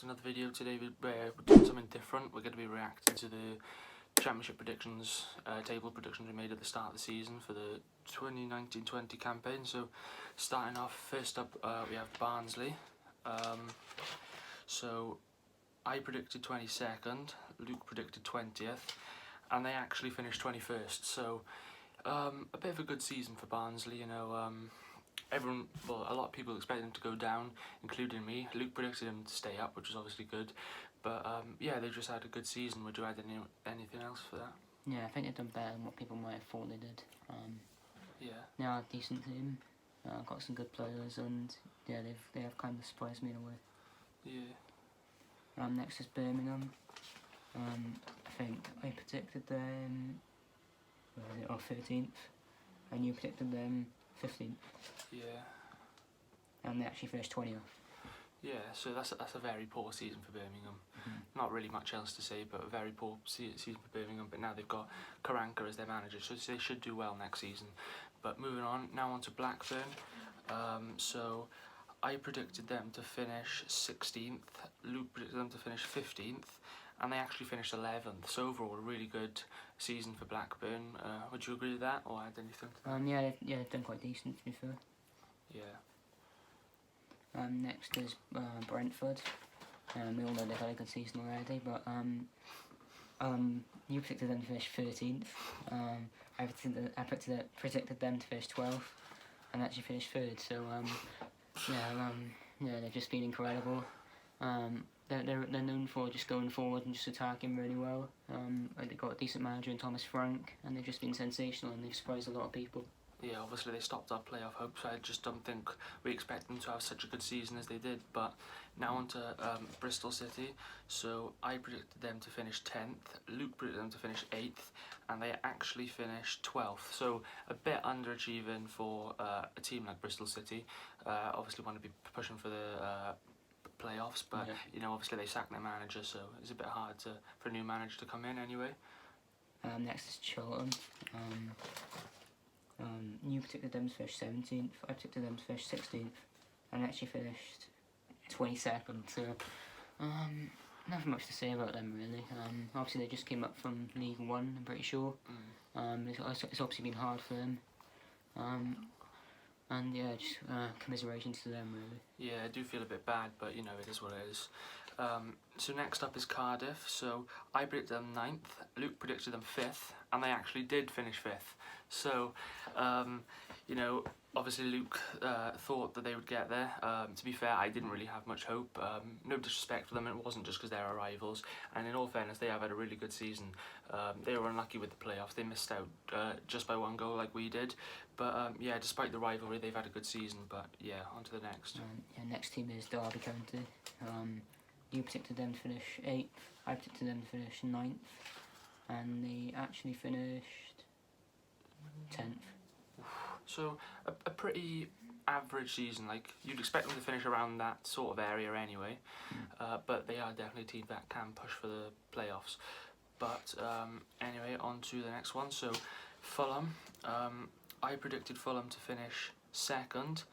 another video today. We're doing something different. We're going to be reacting to the Championship predictions, table predictions we made at the start of the season for the 2019-20 campaign. So starting off, first up we have Barnsley. So I predicted 22nd, Luke predicted 20th, and they actually finished 21st. So a bit of a good season for Barnsley, you know. A lot of people expected them to go down, including me. Luke predicted them to stay up, which was obviously good. But yeah, they just had a good season. Would you add anything else for that? Yeah, I think they've done better than what people might have thought they did. Yeah. They are a decent team. Got some good players, and yeah, they have kind of surprised me in a way. Yeah. Next is Birmingham. I think I predicted them 13th, and you predicted them 15th. Yeah. And they actually finished 20th. Yeah, so that's a very poor season for Birmingham. Not really much else to say, but a very poor season for Birmingham. But now they've got Karanka as their manager, so they should do well next season. But moving on, now on to Blackburn. So I predicted them to finish 16th, Luke predicted them to finish 15th, and they actually finished 11th. So overall, a really good season for Blackburn. Would you agree with that, or add anything to that? Yeah, they've done quite decent, to be fair. Yeah. Next is Brentford. We all know they've had a good season already, but you predicted them to finish 13th. I predicted them to finish 12th, and actually finished 3rd. So yeah, they've just been incredible. They're known for just going forward and just attacking really well. They've got a decent manager in Thomas Frank, and they've just been sensational, and they've surprised a lot of people. Yeah, obviously they stopped our playoff hopes. I just don't think we expect them to have such a good season as they did. But now on to Bristol City. So I predicted them to finish 10th, Luke predicted them to finish 8th, and they actually finished 12th. So a bit underachieving for a team like Bristol City. Obviously want to be pushing for the playoffs, but yeah. You know, obviously they sacked their manager, so it's a bit hard for a new manager to come in anyway. Next is Charlton. You predicted them to finish 17th, I predicted them to finish 16th, and actually finished 22nd, so nothing much to say about them really. Obviously they just came up from League One, I'm pretty sure. It's obviously been hard for them, and yeah, just commiserations to them really. Yeah, I do feel a bit bad, but you know, it is what it is. So next up is Cardiff. So I predicted them 9th, Luke predicted them 5th, and they actually did finish 5th. So, you know, obviously Luke thought that they would get there. To be fair, I didn't really have much hope. No disrespect for them, it wasn't just because they're our rivals. And in all fairness, they have had a really good season. They were unlucky with the playoffs. They missed out just by 1 goal like we did. But yeah, despite the rivalry, they've had a good season. But yeah, on to the next. Yeah, next team is Derby County. You predicted them to finish 8th, I predicted them to finish 9th, and they actually finished 10th. So a pretty average season. Like, you'd expect them to finish around that sort of area anyway, but they are definitely a team that can push for the playoffs. But anyway, on to the next one. So Fulham. I predicted Fulham to finish 2nd.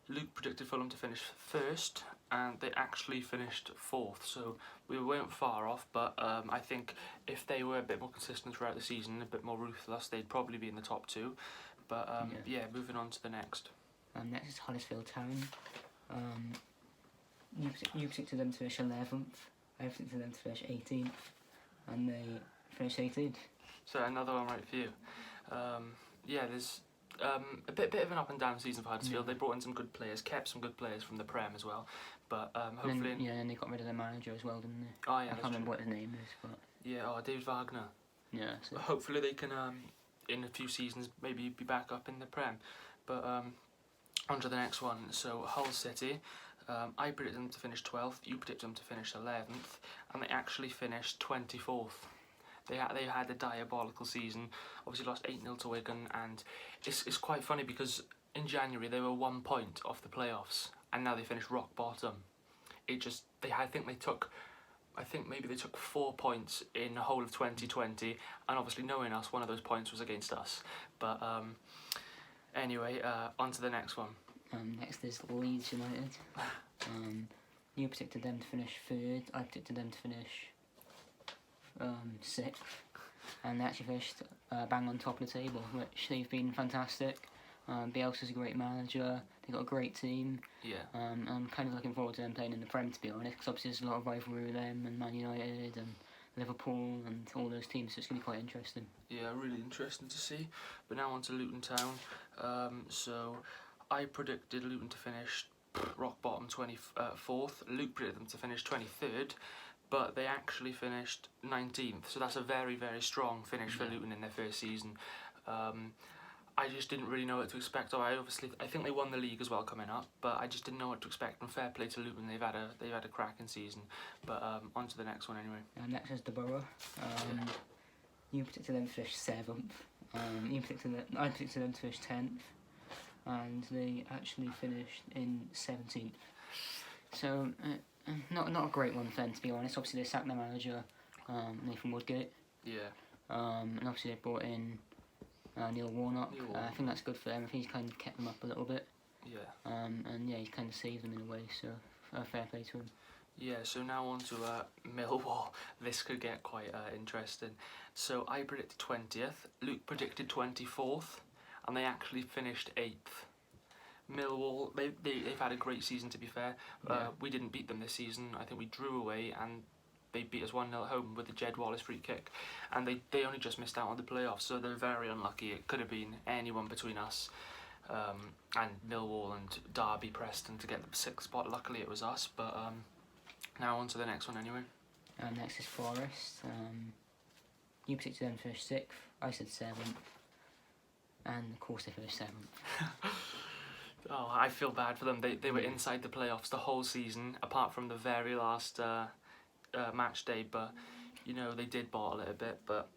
Luke predicted Fulham to finish 1st, and they actually finished 4th. So we weren't far off, but I think if they were a bit more consistent throughout the season, a bit more ruthless, they'd probably be in the top 2. But yeah, moving on to the next. Next is Huddersfield Town. You predicted them to finish 11th, I predicted them to finish 18th, and they finished 18th. So another one right for you. Yeah, there's a bit of an up and down season for Huddersfield. They brought in some good players, kept some good players from the Prem as well. But hopefully... And they got rid of their manager as well, didn't they? Oh yeah, I can't remember what his name is, but... Yeah, David Wagner. Yeah. So. Hopefully they can, in a few seasons, maybe be back up in the Prem. But on to the next one. So Hull City. I predicted them to finish 12th, you predicted them to finish 11th, and they actually finished 24th. They had a diabolical season. Obviously lost 8-0 to Wigan, and it's quite funny because in January they were 1 point off the playoffs, and now they finished rock bottom. I think maybe they took 4 points in the whole of 2020, and obviously knowing us, one of those points was against us. But anyway, on to the next one. Next is Leeds United. You predicted them to finish third. I predicted them to finish sixth, and they actually finished bang on top of the table, which they've been fantastic. Bielsa's a great manager. They've got a great team. Yeah. I'm kind of looking forward to them playing in the Prem, to be honest, because obviously there's a lot of rivalry with them and Man United and Liverpool and all those teams, so it's going to be quite interesting. Yeah, really interesting to see. But now on to Luton Town. So I predicted Luton to finish rock bottom 24th. Luke predicted them to finish 23rd, but they actually finished 19th. So that's a very, very strong finish for Luton in their first season. I just didn't really know what to expect. I think they won the league as well coming up, but I just didn't know what to expect. And fair play to Luton, they've had a cracking season. But on to the next one anyway. Next is the Borough. You predicted them to finish 7th. I predicted them to finish 10th, and they actually finished in 17th. So not a great one for them, to be honest. Obviously they sacked their manager, Nathan Woodgate. Yeah. And obviously they brought in Neil Warnock. I think that's good for them. I think he's kind of kept them up a little bit. Yeah. And yeah, he's kind of saved them in a way, so fair play to him. Yeah, so now on to Millwall. This could get quite interesting. So I predicted 20th, Luke predicted 24th, and they actually finished 8th. Millwall, they've had a great season, to be fair. We didn't beat them this season. I think we drew away, and they beat us 1-0 at home with the Jed Wallace free kick. And they only just missed out on the playoffs, so they're very unlucky. It could have been anyone between us and Millwall and Derby Preston to get the 6th spot. Luckily it was us, but now on to the next one anyway. Next is Forest. You predicted them to finish 6th, I said 7th, and of course they finished 7th. Oh, I feel bad for them. They were inside the playoffs the whole season, apart from the very last match day, but you know, they did bottle it a bit, but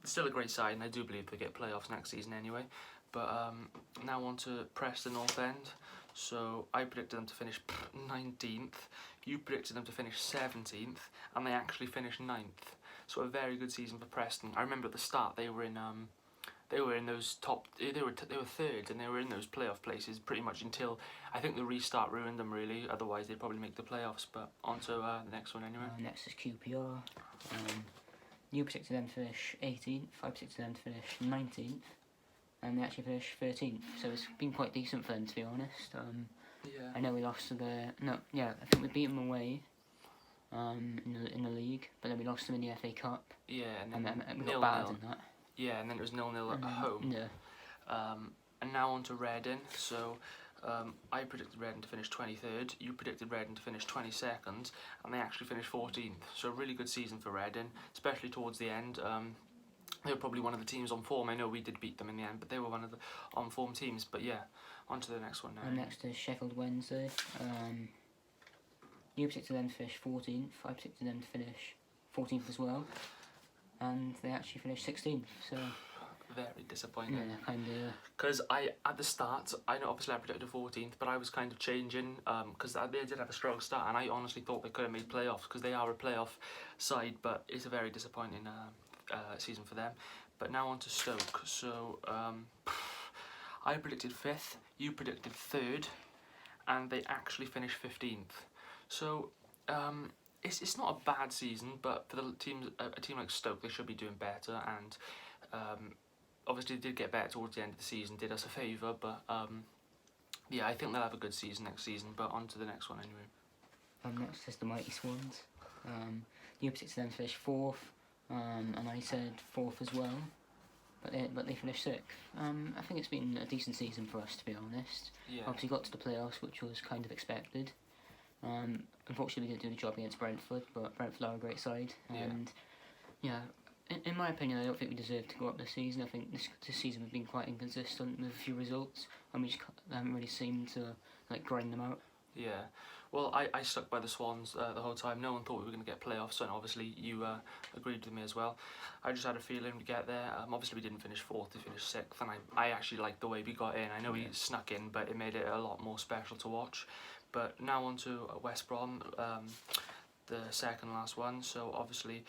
still a great side, and I do believe they get playoffs next season anyway. But now on to Preston North End. So I predicted them to finish 19th, you predicted them to finish 17th, and they actually finished 9th. So a very good season for Preston. I remember at the start they were in those top, they were third, and they were in those playoff places pretty much until I think the restart ruined them really. Otherwise they'd probably make the playoffs. But on to the next one anyway. Next is QPR. You predicted them to finish 18th, I predicted them to finish 19th, and they actually finished 13th. So it's been quite decent for them, to be honest. Yeah. I know we lost to I think we beat them away in the league, but then we lost them in the FA Cup. Yeah, and then we got battered in that. Yeah, and then it was 0-0 at home. Yeah. And now on to Reading. So I predicted Reading to finish 23rd, you predicted Reading to finish 22nd, and they actually finished 14th. So a really good season for Reading, especially towards the end. They were probably one of the teams on form. I know we did beat them in the end, but they were one of the on form teams. But yeah, on to the next one now. And next is Sheffield Wednesday. You predicted them to finish 14th, I predicted them to finish 14th as well, and they actually finished 16th. So very disappointing. Yeah, kind of. Because at the start, I know obviously I predicted 14th, but I was kind of changing because they did have a strong start, and I honestly thought they could have made playoffs because they are a playoff side, but it's a very disappointing season for them. But now on to Stoke. So I predicted 5th, you predicted 3rd, and they actually finished 15th. So it's not a bad season, but for a team like Stoke, they should be doing better, and obviously they did get better towards the end of the season, did us a favour, but yeah, I think they'll have a good season next season. But on to the next one anyway. Next is the Mighty Swans. You predicted them to finish 4th, and I said 4th as well, but they finished 6th. I think it's been a decent season for us, to be honest. Yeah. Obviously got to the playoffs, which was kind of expected. Unfortunately we didn't do the job against Brentford, but Brentford are a great side, and yeah, in my opinion, I don't think we deserve to go up this season. I think this season we've been quite inconsistent with a few results, and we just haven't really seemed to grind them out. Yeah, well, I stuck by the Swans the whole time. No one thought we were going to get playoffs, and obviously you agreed with me as well. I just had a feeling we'd get there. Obviously we didn't finish 4th, we finished 6th, and I actually liked the way we got in. I know we snuck in, but it made it a lot more special to watch. But now on to West Brom, the second last one. So obviously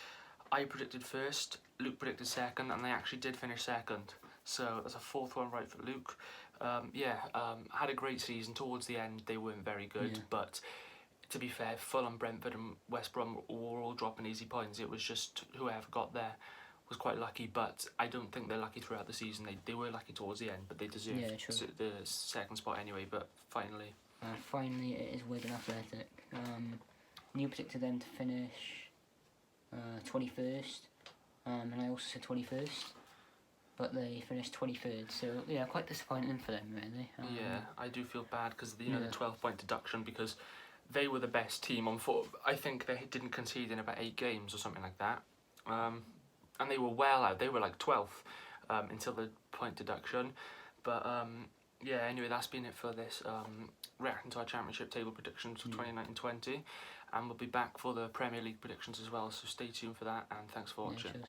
I predicted 1st, Luke predicted 2nd, and they actually did finish 2nd. So that's a 4th one right for Luke. Had a great season. Towards the end they weren't very good, but to be fair, Fulham, Brentford and West Brom were all dropping easy points. It was just whoever got there was quite lucky, but I don't think they're lucky throughout the season. They were lucky towards the end, but they deserved the second spot anyway. But finally, it is Wigan Athletic. You predicted them to finish 21st, and I also said 21st, but they finished 23rd. So yeah, quite disappointing for them really. Yeah, I do feel bad because the 12-point deduction, because they were the best team on foot. I think they didn't concede in about 8 games or something like that. And they were well out. They were like 12th until the point deduction. But yeah, anyway, that's been it for this reacting to our Championship table predictions for 2019-20. And we'll be back for the Premier League predictions as well. So stay tuned for that, and thanks for watching. Cheers.